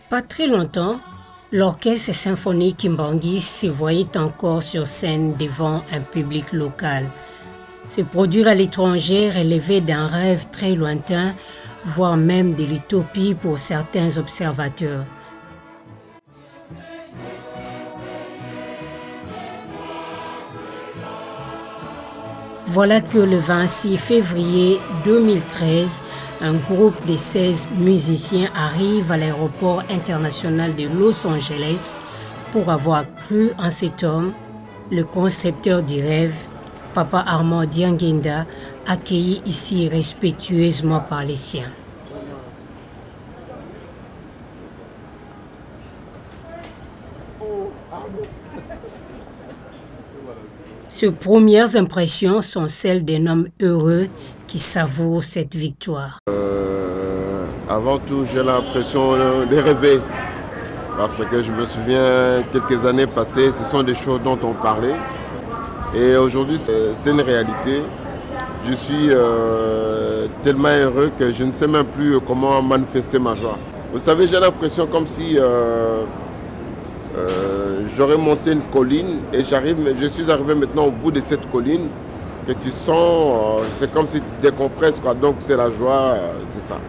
Pas très longtemps, l'orchestre symphonique Kimbanguis se voyait encore sur scène devant un public local. Se produire à l'étranger relevait d'un rêve très lointain, voire même de l'utopie pour certains observateurs. Voilà que le 26 février 2013, un groupe de 16 musiciens arrive à l'aéroport international de Los Angeles pour avoir cru en cet homme, le concepteur du rêve, Papa Armand Dianguinda, accueilli ici respectueusement par les siens. Ces premières impressions sont celles d'un homme heureux qui savoure cette victoire. Avant tout, j'ai l'impression de rêver. Parce que je me souviens, quelques années passées, ce sont des choses dont on parlait. Et aujourd'hui, c'est une réalité. Je suis tellement heureux que je ne sais même plus comment manifester ma joie. Vous savez, j'ai l'impression comme si j'aurais monté une colline et je suis arrivé maintenant au bout de cette colline que tu sens, c'est comme si tu décompresses, quoi. Donc c'est la joie, c'est ça.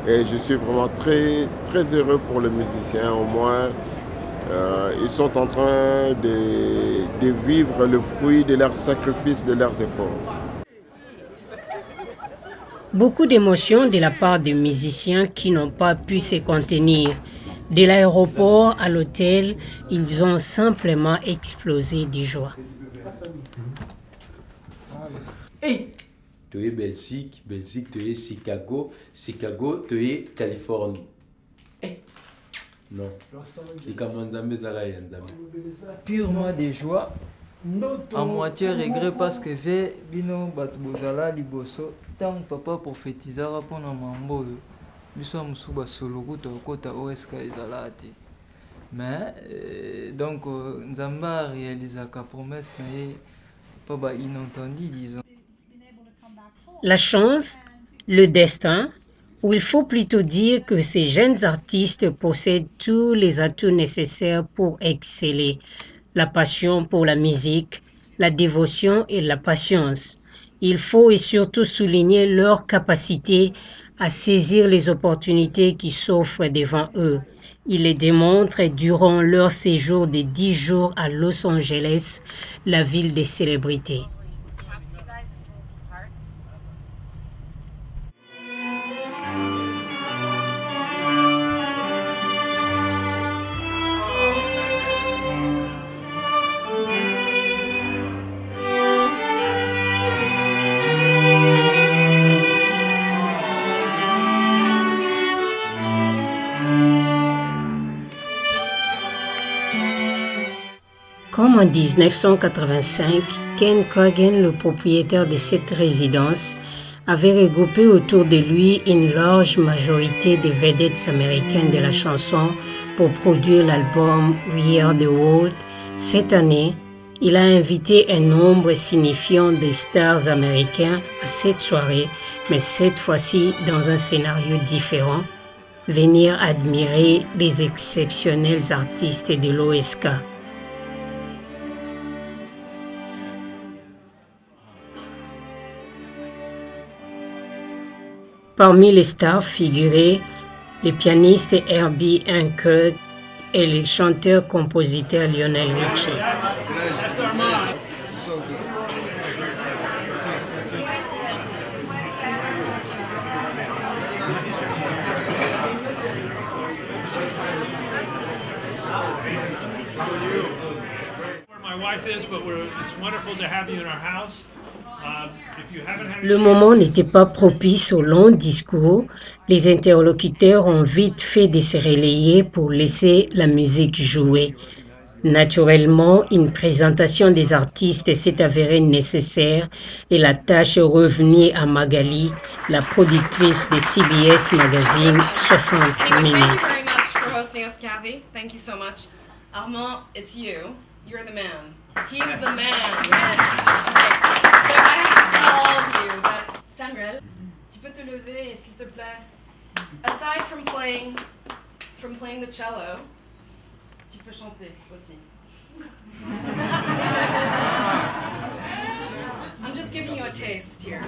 Et je suis vraiment très, très heureux pour les musiciens, au moins. Ils sont en train de vivre le fruit de leurs sacrifices, de leurs efforts. Beaucoup d'émotions de la part des musiciens qui n'ont pas pu se contenir. De l'aéroport à l'hôtel, ils ont simplement explosé de joie. Hey! Tu es Belgique, tu es Chicago, tu es Californie. Hey! Non. Purement de joie, à moitié regret parce que j'ai bino batubozala liboso tant papa prophétisera pour na mambo biso musuba solo kota OSK ezalati. Mais donc Nzamba réalisa ka promesse na ye pas ba inentendu disons. La chance, le destin, ou il faut plutôt dire que ces jeunes artistes possèdent tous les atouts nécessaires pour exceller. La passion pour la musique, la dévotion et la patience. Il faut et surtout souligner leur capacité à saisir les opportunités qui s'offrent devant eux. Ils les démontrent durant leur séjour de 10 jours à Los Angeles, la ville des célébrités. Comme en 1985, Ken Cogan, le propriétaire de cette résidence, avait regroupé autour de lui une large majorité de vedettes américaines de la chanson pour produire l'album We Are the World. Cette année, il a invité un nombre signifiant de stars américains à cette soirée, mais cette fois-ci dans un scénario différent, venir admirer les exceptionnels artistes de l'OSK. Parmi les stars figuraient les pianistes Herbie Hancock et le chanteur-compositeur Lionel Richie. Le moment n'était pas propice au long discours. Les interlocuteurs ont vite fait de se relayer pour laisser la musique jouer. Naturellement, une présentation des artistes s'est avérée nécessaire et la tâche est revenue à Magali, la productrice de CBS Magazine 60 minutes. Thank you so much. Armand, it's you. You're the man. He's the man. Okay. So I have to tell you that Samuel, tu peux te lever, s'il te plaît. Aside from playing from playing the cello, tu peux chanter aussi. I'm just giving you a taste here.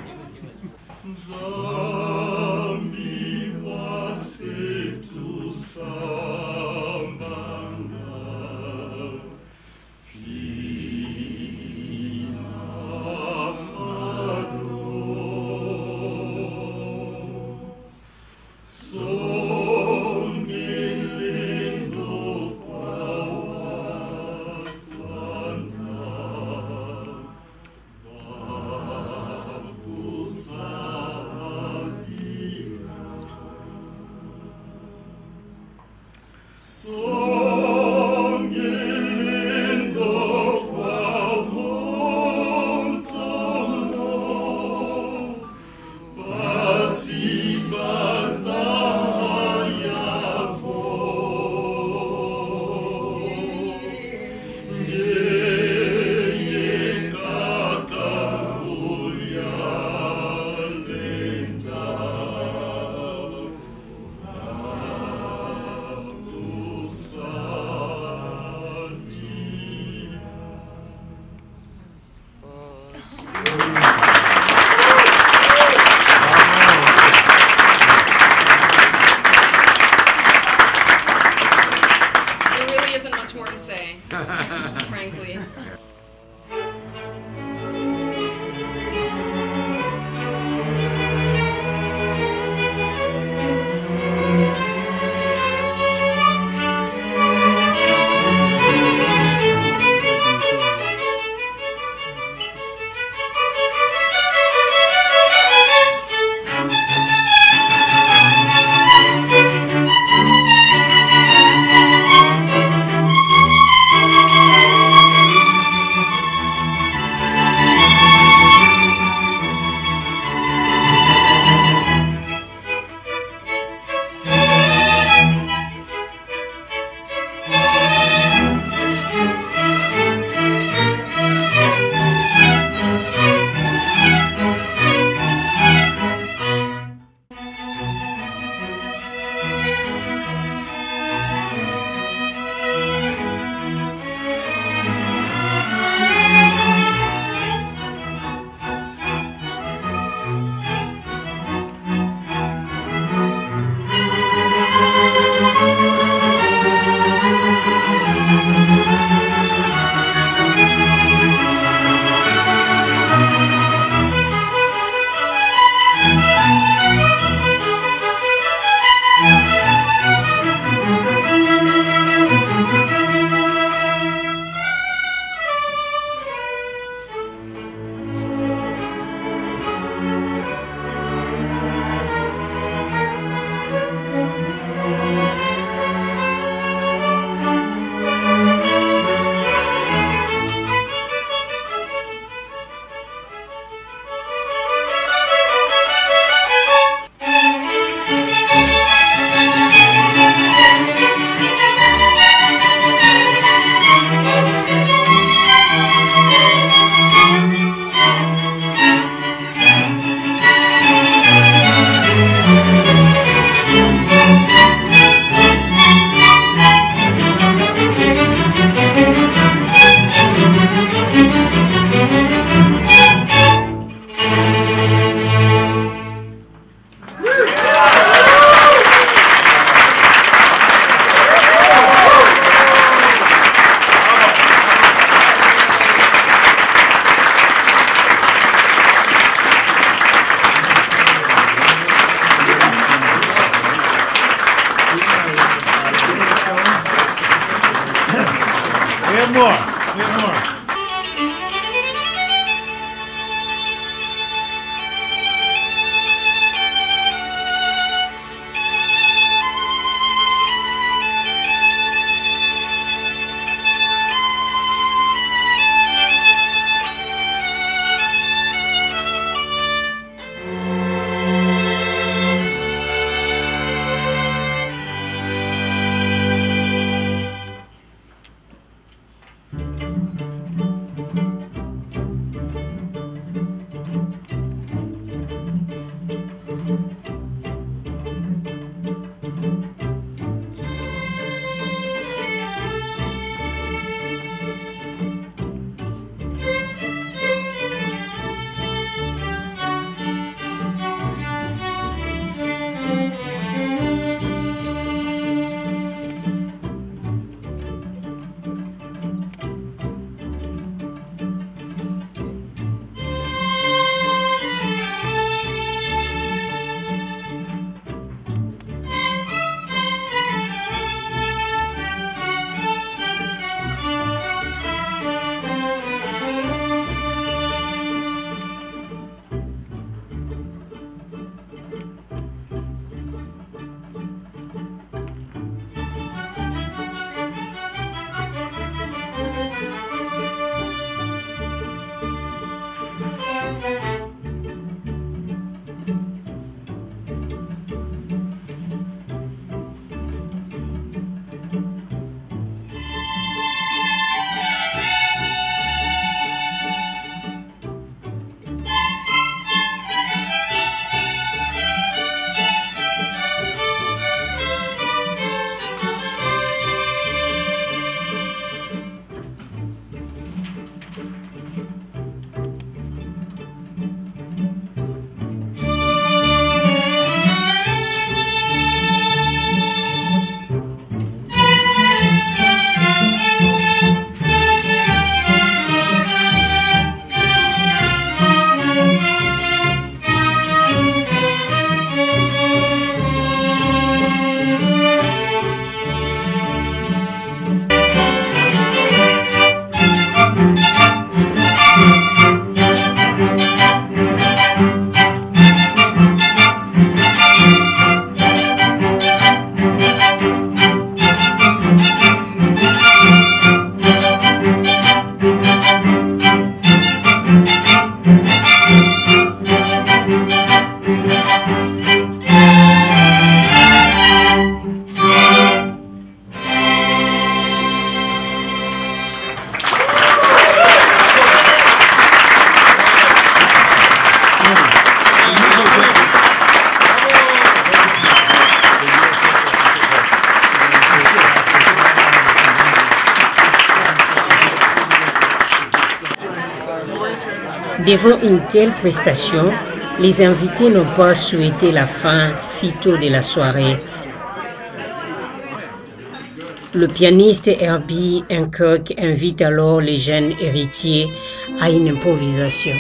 Frankly. Devant une telle prestation, les invités n'ont pas souhaité la fin si tôt de la soirée. Le pianiste Herbie Hancock invite alors les jeunes héritiers à une improvisation.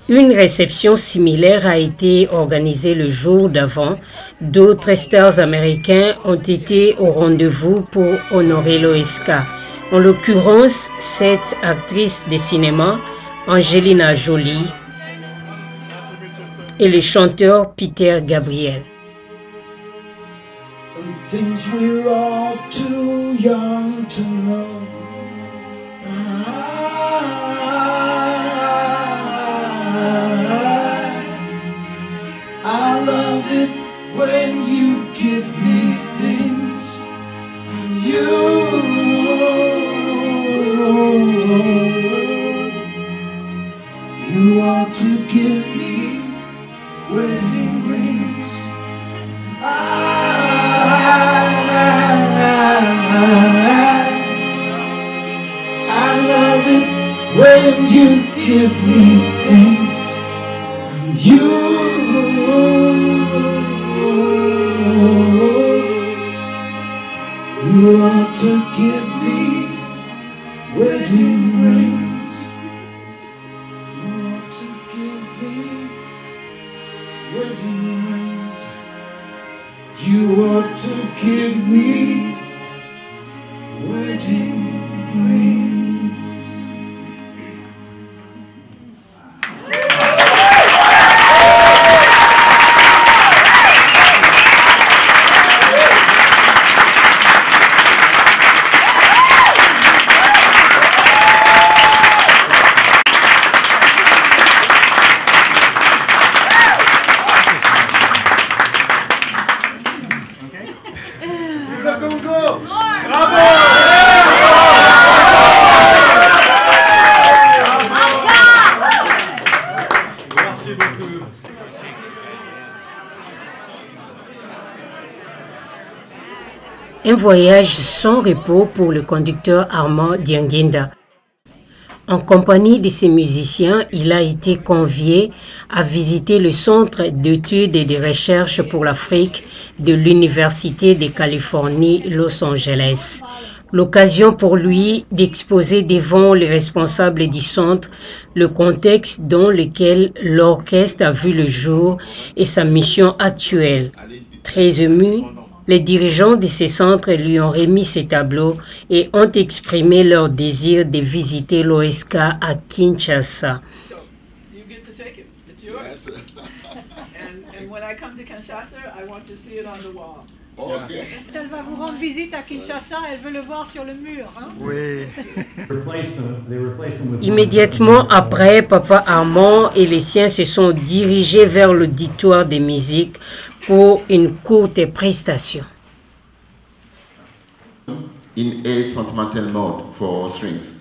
Une réception similaire a été organisée le jour d'avant. D'autres stars américains ont été au rendez-vous pour honorer l'OSK. En l'occurrence, cette actrice de cinéma, Angelina Jolie, et le chanteur Peter Gabriel. Things we're all too young to know. I love it when you give me things and you ought to give me wedding rings. I love it when you give me things and you ought to give me wedding rings. You ought to give me wedding rings. You ought to give me wedding rings. Congo! Bravo! Un voyage sans repos pour le conducteur Armand Dianguinda. En compagnie de ses musiciens, il a été convié à visiter le Centre d'études et de recherche pour l'Afrique de l'Université de Californie, Los Angeles. L'occasion pour lui d'exposer devant les responsables du centre le contexte dans lequel l'orchestre a vu le jour et sa mission actuelle. Très ému, les dirigeants de ces centres lui ont remis ces tableaux et ont exprimé leur désir de visiter l'OSK à Kinshasa. Elle va vous rendre visite à Kinshasa, elle veut le voir sur le mur. Hein? Oui. Immédiatement après, Papa Armand et les siens se sont dirigés vers l'auditoire de musique pour une courte prestation. In a sentimental mode for strings.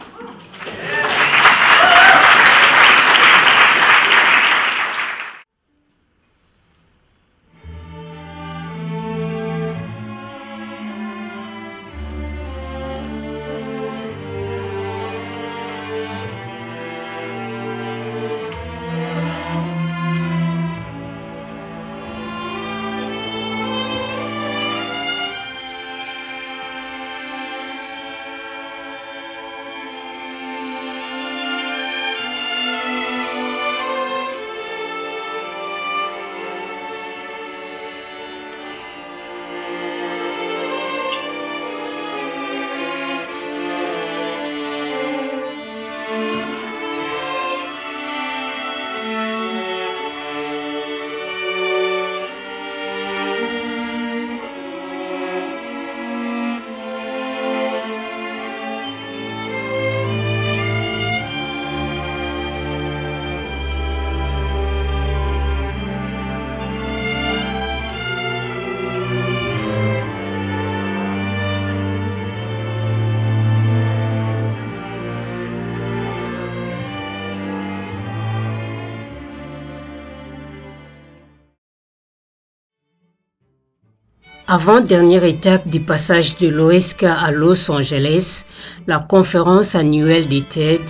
Avant-dernière étape du passage de l'OSK à Los Angeles, la conférence annuelle des TED,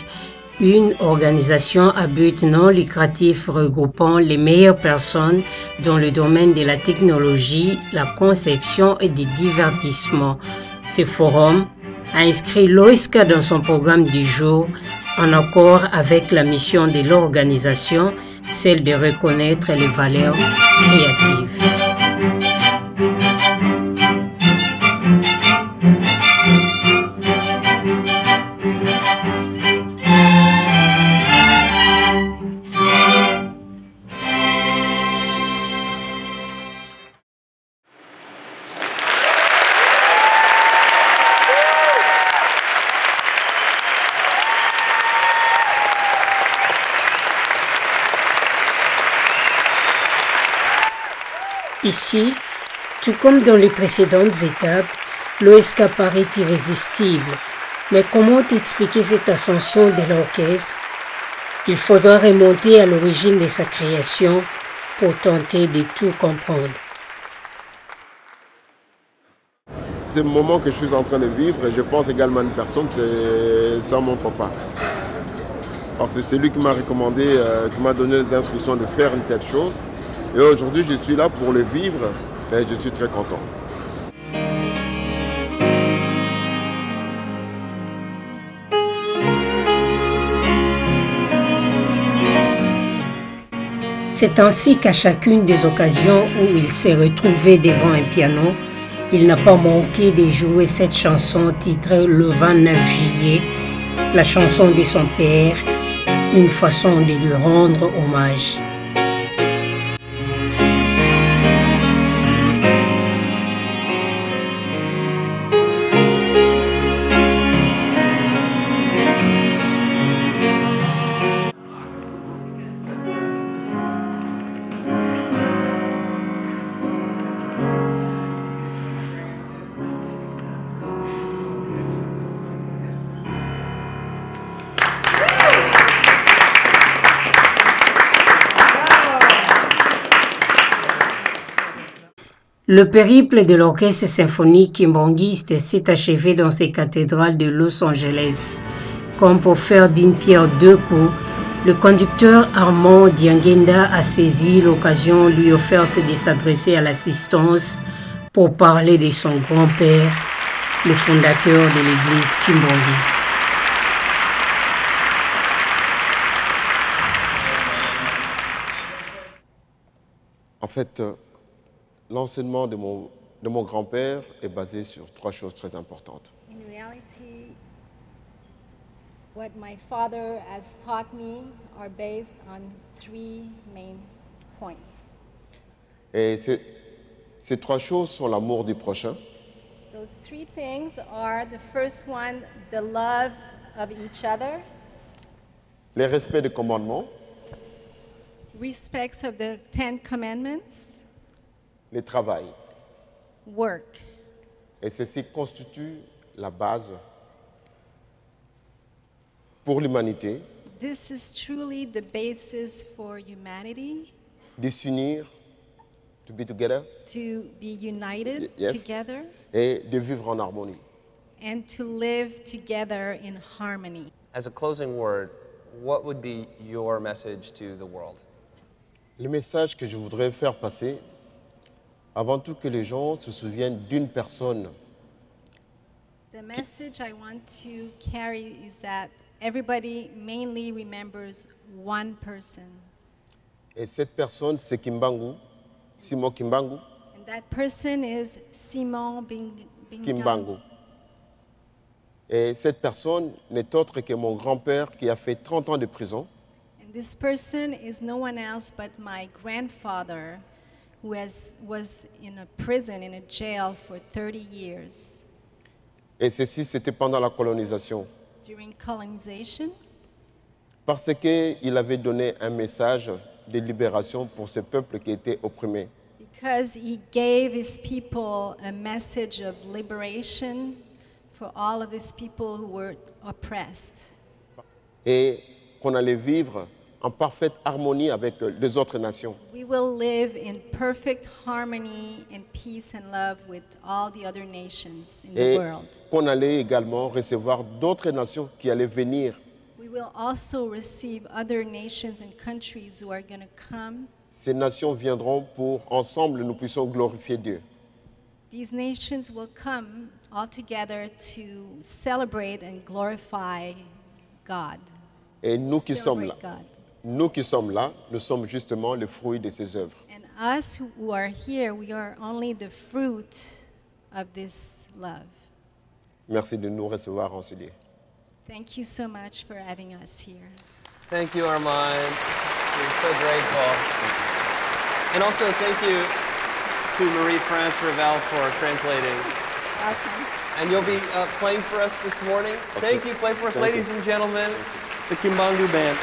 une organisation à but non lucratif regroupant les meilleures personnes dans le domaine de la technologie, la conception et des divertissements. Ce forum a inscrit l'OSK dans son programme du jour en accord avec la mission de l'organisation, celle de reconnaître les valeurs créatives. Ici, tout comme dans les précédentes étapes, l'OSK paraît irrésistible. Mais comment expliquer cette ascension de l'orchestre? Il faudra remonter à l'origine de sa création pour tenter de tout comprendre. Ce moment que je suis en train de vivre, je pense également à une personne, c'est mon papa. Parce que c'est lui qui m'a recommandé, qui m'a donné les instructions de faire une telle chose. Et aujourd'hui, je suis là pour le vivre et je suis très content. C'est ainsi qu'à chacune des occasions où il s'est retrouvé devant un piano, il n'a pas manqué de jouer cette chanson titrée Le 29 juillet, la chanson de son père, une façon de lui rendre hommage. Le périple de l'orchestre symphonique kimbangiste s'est achevé dans ces cathédrales de Los Angeles. Comme pour faire d'une pierre deux coups, le conducteur Armand Diangenda a saisi l'occasion lui offerte de s'adresser à l'assistance pour parler de son grand-père, le fondateur de l'église kimbangiste. En fait, l'enseignement de mon grand-père est basé sur 3 choses très importantes. In reality, what my father has taught me are based on 3 main points. Et ces 3 choses sont l'amour du prochain, Those 3 things are the first one, the love of each other, le respect des commandements, respect of the 10 commandments, le travail. work. Et ceci constitue la base pour l'humanité This is truly the basis for humanity, de s'unir, to be together, to be united Yes. together et de vivre en harmonie. and to live together in harmony. As a closing word, what would be your message to the world? Le message que je voudrais faire passer, avant tout que les gens se souviennent d'une personne. The message I want to carry is that everybody mainly remembers one person. Et cette personne, c'est Kimbangu, Simon Kimbangu, And that person is Simon Kimbangu. Et cette personne n'est autre que mon grand-père qui a fait 30 ans de prison. And this person is no one else but my grandfather, who was in a prison, in a jail for 30 years Et ceci, c'était pendant la colonisation. during colonization, Parce qu'il avait donné un message de libération pour ce peuple qui était opprimé. because he gave his people a message of liberation for all of his people who were oppressed. Et qu'on allait vivre en parfaite harmonie avec les autres nations. We will live in perfect harmony and peace and love with all the other nations in the Et world. qu'on allait également recevoir d'autres nations qui allaient venir. We will also receive other nations and countries who are going to come. Ces nations viendront pour, ensemble, nous puissions glorifier Dieu. These nations will come all together to celebrate and glorify God. Et nous qui sommes là, Celebrate God. nous qui sommes là, nous sommes justement le fruit de ces œuvres. And us who are here, we are only the fruit of this love. Merci de nous recevoir en ce lieu. Thank you so much for having us here. Thank you, Armand. We're so grateful. And also thank you to Marie-France Ravel for translating. Welcome. And you'll be playing for us this morning. Thank you. Play for us, Thank you. ladies and gentlemen, the Kimbangu Band.